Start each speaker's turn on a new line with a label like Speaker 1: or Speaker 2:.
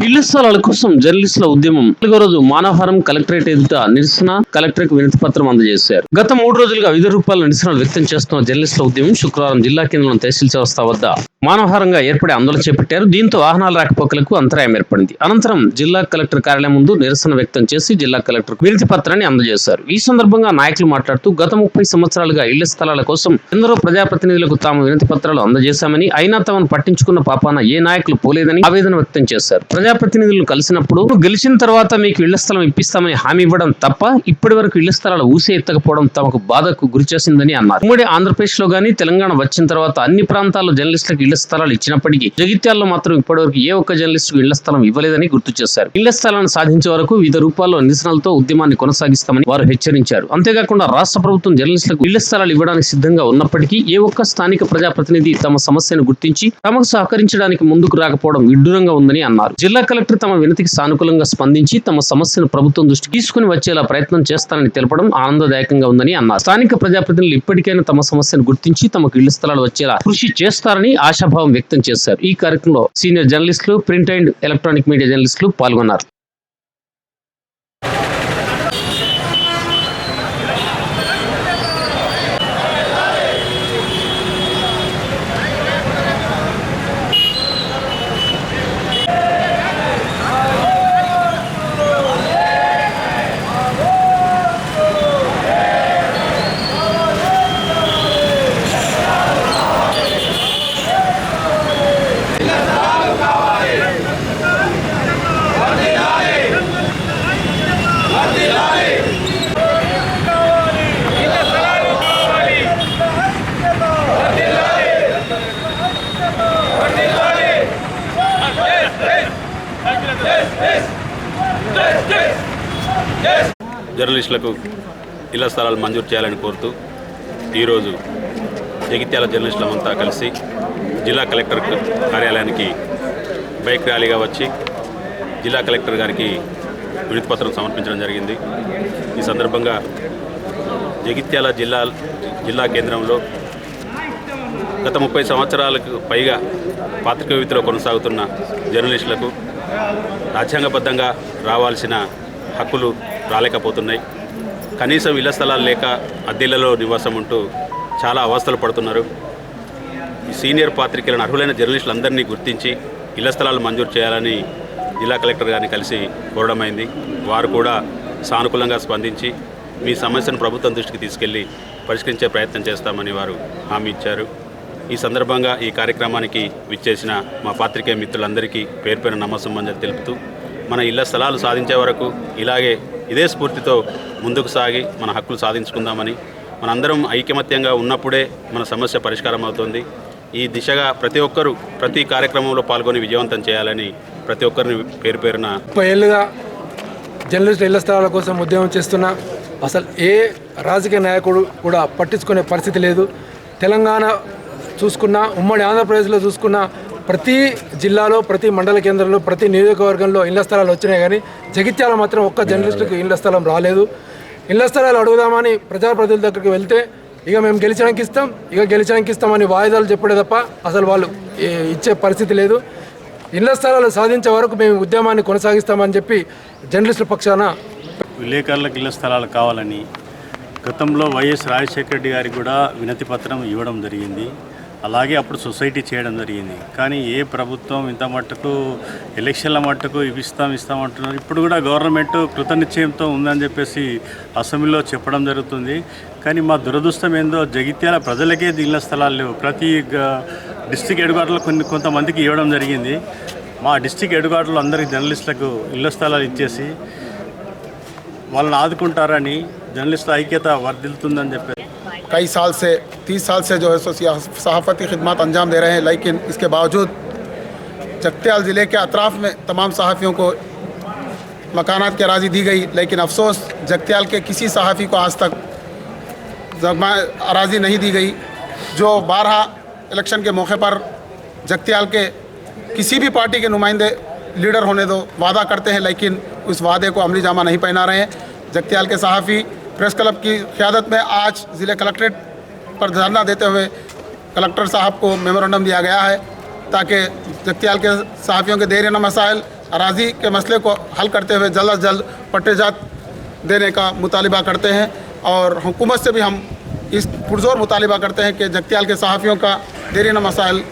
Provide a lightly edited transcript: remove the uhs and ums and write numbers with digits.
Speaker 1: ఇళ్ల స్థలాల కోసం జర్నలిస్టుల ఉద్యమం 4వ రోజు మానవహారం కలెక్టరేట్ ఎదుట నిరసన కలెక్టర్ కు వినతి పత్రం అందజేశారు. గత 3 రోజులుగా వివిధ రూపాల నిరసనలు వ్యక్తం చేస్తున్న జర్నలిస్టుల ఉద్యమం శుక్రవారం జిల్లా కేంద్రంలోని తహసీల్ వ్యవస్థ వద్ద మానవహారంగా ఏర్పడి ఆందోళన చేపట్టారు. దీంతో వాహనాల రాకపోకలకు అంతరాయం ఏర్పడింది. అనంతరం జిల్లా కలెక్టర్ కార్యాలయం ముందు నిరసన వ్యక్తం చేసి జిల్లా కలెక్టర్ వినతి పత్రాన్ని అందజేశారు. ఈ సందర్భంగా నాయకులు మాట్లాడుతూ గత 30 సంవత్సరాలుగా ఇళ్ల స్థలాల కోసం ఎందరో ప్రజాప్రతినిధులకు తాము వినతి పత్రాలు అందజేశామని, అయినా తమను పట్టించుకున్న పాపాన ఏ నాయకులు పోలేదని ఆవేదన వ్యక్తం చేశారు. ప్రజాప్రతినిధులను కలిసినప్పుడు గెలిచిన తర్వాత మీకు ఇళ్ల స్థలం ఇప్పిస్తామని హామీ ఇవ్వడం తప్ప ఇప్పటి వరకు ఇళ్ల స్థలాలు ఊసే ఎత్తకపోవడం తమకు బాధకు గురిచేసిందని అన్నారు. ఉమ్మడి ఆంధ్రప్రదేశ్ లో గానీ తెలంగాణ వచ్చిన తర్వాత అన్ని ప్రాంతాల్లో జర్నలిస్టులకు ఇళ్ల స్థలాలు ఇచ్చినప్పటికీ జగిత్యాలలో మాత్రం ఇప్పటివరకు ఏ ఒక్క జర్నలిస్టుకు ఇళ్ల స్థలం ఇవ్వలేదని గుర్తు చేశారు. ఇళ్ల స్థలాలను సాధించే వరకు వివిధ రూపాల్లో నిరసనలతో ఉద్యమాన్ని కొనసాగిస్తామని వారు హెచ్చరించారు. అంతేకాకుండా రాష్ట్ర ప్రభుత్వం జర్నలిస్టులకు ఇళ్ల స్థలాలు ఇవ్వడానికి సిద్ధంగా ఉన్నప్పటికీ ఏ ఒక్క స్థానిక ప్రజాప్రతినిధి తమ సమస్యను గుర్తించి తమకు సహకరించడానికి ముందుకు రాకపోవడం విడ్డూరంగా ఉందని అన్నారు. జిల్లా కలెక్టర్ తమ వినతికి సానుకూలంగా స్పందించి తమ సమస్యను ప్రభుత్వం దృష్టికి తీసుకుని వచ్చేలా ప్రయత్నం చేస్తారని తెలపడం ఆనందదాయకంగా ఉందని అన్నారు. స్థానిక ప్రజాప్రతినిధులు ఇప్పటికైనా తమ సమస్యను గుర్తించి తమకు ఇళ్ల స్థలాలు వచ్చేలా కృషి చేస్తారని ఆశాభావం వ్యక్తం చేశారు. ఈ కార్యక్రమంలో సీనియర్ జర్నలిస్టులు, ప్రింట్ అండ్ ఎలక్ట్రానిక్ మీడియా జర్నలిస్టులు పాల్గొన్నారు.
Speaker 2: జర్నలిస్టులకు ఇళ్ల స్థలాలు మంజూరు చేయాలని కోరుతూ ఈరోజు జగిత్యాల జర్నలిస్టులమంతా కలిసి జిల్లా కలెక్టర్ కార్యాలయానికి బైక్ ర్యాలీగా వచ్చి జిల్లా కలెక్టర్ గారికి వినతి పత్రం సమర్పించడం జరిగింది. ఈ సందర్భంగా జగిత్యాల జిల్లా కేంద్రంలో గత 30 సంవత్సరాలకు పైగా పాత్రికేయ వృత్తిలో కొనసాగుతున్న జర్నలిస్టులకు రాజ్యాంగబద్ధంగా రావాల్సిన హక్కులు రాలేకపోతున్నాయి. కనీసం ఇళ్ల స్థలాలు లేక అద్దెలలో నివాసం ఉంటూ చాలా అవస్థలు పడుతున్నారు. ఈ సీనియర్ పాత్రికేయులను అర్హులైన జర్నలిస్టులందరినీ గుర్తించి ఇళ్ల స్థలాలు మంజూరు చేయాలని జిల్లా కలెక్టర్ గారిని కలిసి కోరడమైంది. వారు కూడా సానుకూలంగా స్పందించి మీ సమస్యను ప్రభుత్వం దృష్టికి తీసుకెళ్లి పరిష్కరించే ప్రయత్నం చేస్తామని వారు హామీ ఇచ్చారు. ఈ సందర్భంగా ఈ కార్యక్రమానికి విచ్చేసిన మా పాత్రికేయ మిత్రులందరికీ పేరు పేరు నమస్సుమంజలు తెలుపుతూ మన ఇళ్ల స్థలాలు సాధించే వరకు ఇదే స్ఫూర్తితో ముందుకు సాగి మన హక్కులు సాధించుకుందామని, మనందరం ఐకమత్యంగా ఉన్నప్పుడే మన సమస్య పరిష్కారం అవుతుంది. ఈ దిశగా ప్రతి ఒక్కరూ ప్రతి కార్యక్రమంలో పాల్గొని విజయవంతం చేయాలని ప్రతి ఒక్కరిని పేరు పేరున
Speaker 3: 30 ఏళ్ళుగా జర్నలిస్టుల ఇళ్ల స్థలాల కోసం ఉద్యమం చేస్తున్నా అసలు ఏ రాజకీయ నాయకుడు కూడా పట్టించుకునే పరిస్థితి లేదు. తెలంగాణ చూసుకున్నా, ఉమ్మడి ఆంధ్రప్రదేశ్లో చూసుకున్నా ప్రతి జిల్లాలో, ప్రతి మండల కేంద్రంలో, ప్రతి నియోజకవర్గంలో ఇళ్ల స్థలాలు వచ్చినాయి. కానీ జగిత్యాల మాత్రం ఒక్క జర్నలిస్టుకు ఇళ్ల స్థలం రాలేదు. ఇళ్ల స్థలాలు అడుగుదామని ప్రజాప్రతినిధుల దగ్గరికి వెళ్తే మేము గెలిచానికి ఇస్తామని వాయిదాలు చెప్పడే తప్ప అసలు వాళ్ళు ఇచ్చే పరిస్థితి లేదు. ఇళ్ల స్థలాలు సాధించే వరకు మేము ఉద్యమాన్ని కొనసాగిస్తామని చెప్పి జర్నలిస్టుల పక్షాన
Speaker 4: విలేకరులకు ఇళ్ల స్థలాలు కావాలని గతంలో వైఎస్ రాజశేఖర రెడ్డి గారికి కూడా వినతి పత్రం ఇవ్వడం జరిగింది. అలాగే అప్పుడు సొసైటీ చేయడం జరిగింది. కానీ ఏ ప్రభుత్వం ఇంత మట్టుకు ఎలక్షన్ల మట్టుకు ఇస్తామంటున్నారు. ఇప్పుడు కూడా గవర్నమెంట్ కృతనిశ్చయంతో ఉందని చెప్పేసి అసెంబ్లీలో చెప్పడం జరుగుతుంది. కానీ మా దురదృష్టం ఏందో జగిత్యాల ప్రజలకే ఇళ్ల స్థలాలు లేవు. ప్రతి డిస్టిక్ హెడ్క్వార్టర్లో కొంతమందికి ఇవ్వడం జరిగింది. మా డిస్టిక్ హెడ్క్వార్టర్లో అందరికీ జర్నలిస్టులకు ఇళ్ల స్థలాలు ఇచ్చేసి వాళ్ళని ఆదుకుంటారని జర్నలిస్టుల ఐక్యత వర్ధిల్లుతుందని చెప్పారు.
Speaker 5: कई साल से 30 साल से जो है सहाफ़ती खिदमत अंजाम दे रहे हैं, लेकिन इसके बावजूद जगत्याल ज़िले के अतराफ़ में तमाम सहाफ़ियों को मकानात की अराज़ी दी गई, लेकिन अफसोस जगत्याल के किसी सहाफ़ी को आज तक अराज़ी नहीं दी गई। जो 12 इलेक्शन के मौके पर जगत्याल के किसी भी पार्टी के नुमाइंदे लीडर होने दो वादा करते हैं, लेकिन उस वादे को अमली जामा नहीं पहना रहे हैं। जगत्याल के सहाफ़ी प्रेस क्लब की क़यादत में आज ज़िले कलेक्ट्रेट पर धरना देते हुए कलेक्टर साहब को मेमोरेंडम दिया गया है ताकि जगत्याल के सहाफ़ियों के देर न मसाइल अराजी के मसले को हल करते हुए जल्द अज जल्द पट्टेजात देने का मुतालिबा करते हैं। और हुकूमत से भी हम इस पुरजोर मुतालिबा करते हैं कि जगतियाल के सहाफ़ियों का देरीना मसाइल